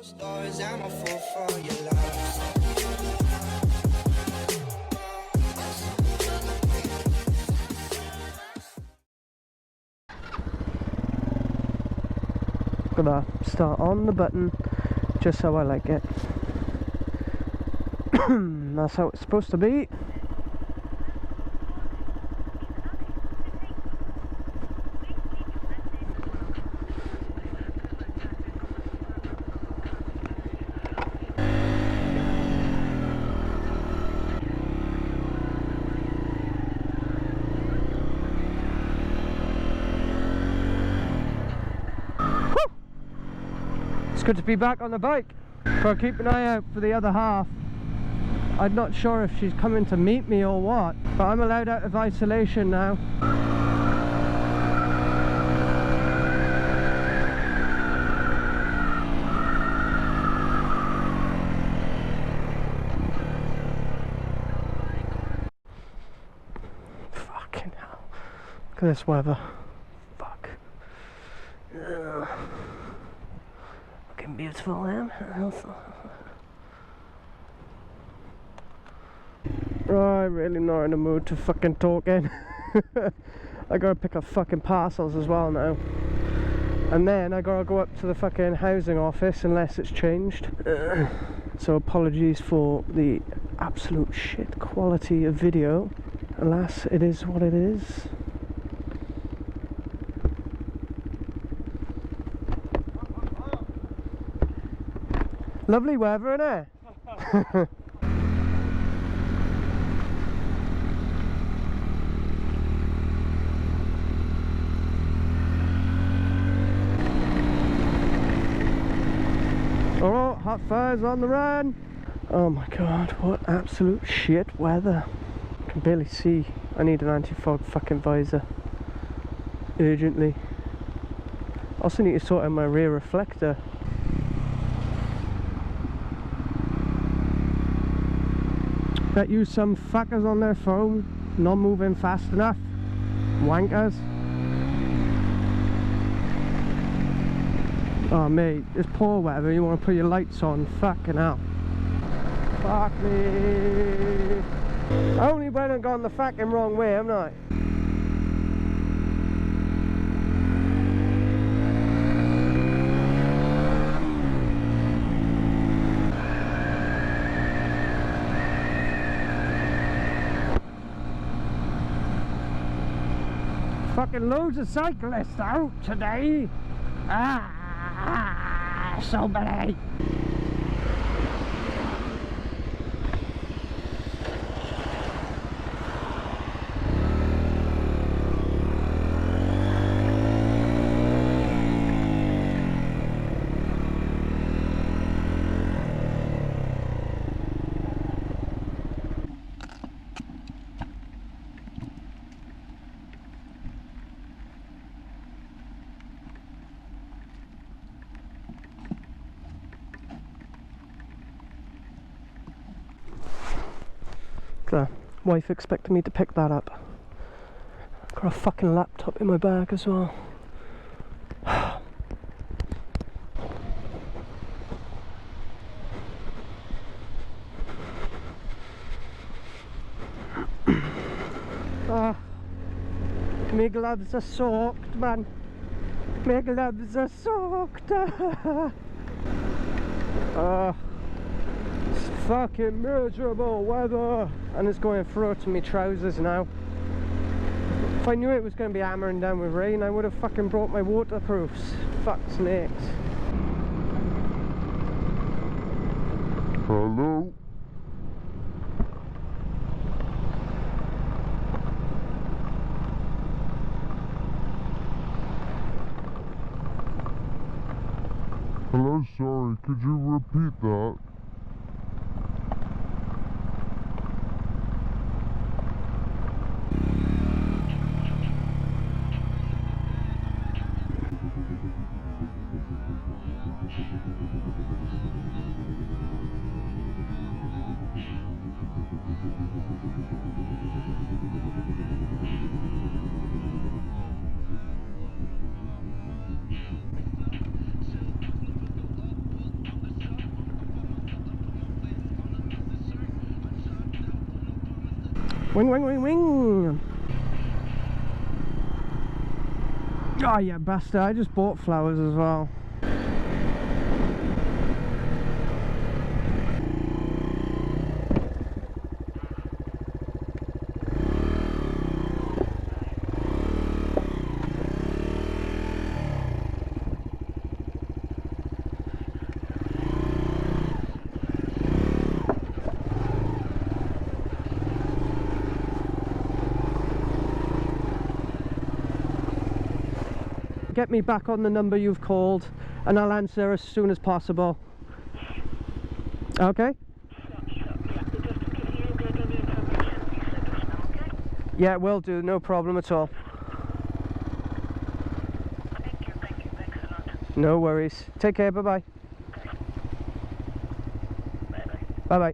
Stories, I'm a fool for your love. Gonna start on the button just how I like it. That's how it's supposed to be. It's good to be back on the bike. Gotta keep an eye out for the other half. I'm not sure if she's coming to meet me or what, but I'm allowed out of isolation now. Fucking hell. Look at this weather. Fuck. Ugh. Looking beautiful, man. Right, really not in the mood to fucking talking. I gotta pick up fucking parcels as well now. And then I gotta go up to the fucking housing office unless it's changed. So apologies for the absolute shit quality of video. Alas, it is what it is. Lovely weather, innit? Oh, hot fires on the run. Oh my god, what absolute shit weather. I can barely see. I need an anti-fog fucking visor. Urgently. Also need to sort out my rear reflector. Bet you some fuckers on their phone not moving fast enough. Wankers. Oh mate, it's poor weather, you want to put your lights on, fucking hell. Fuck me. I only went and gone the fucking wrong way, haven't I? Fucking loads of cyclists out today. So many. The wife expected me to pick that up. Got a fucking laptop in my bag as well. My gloves are soaked, man. My gloves are soaked. It's fucking miserable weather, and it's going through to my trousers now. If I knew it was going to be hammering down with rain, I would have fucking brought my waterproofs. Fuck snakes. Hello? Hello, sorry, could you repeat that? Wing, wing, wing, wing! Oh, yeah, bastard. I just bought flowers as well. Get me back on the number you've called and I'll answer as soon as possible. Okay? Yeah, will do, no problem at all. Thank you, thanks a lot. No worries. Take care, bye-bye. Bye-bye. Bye-bye.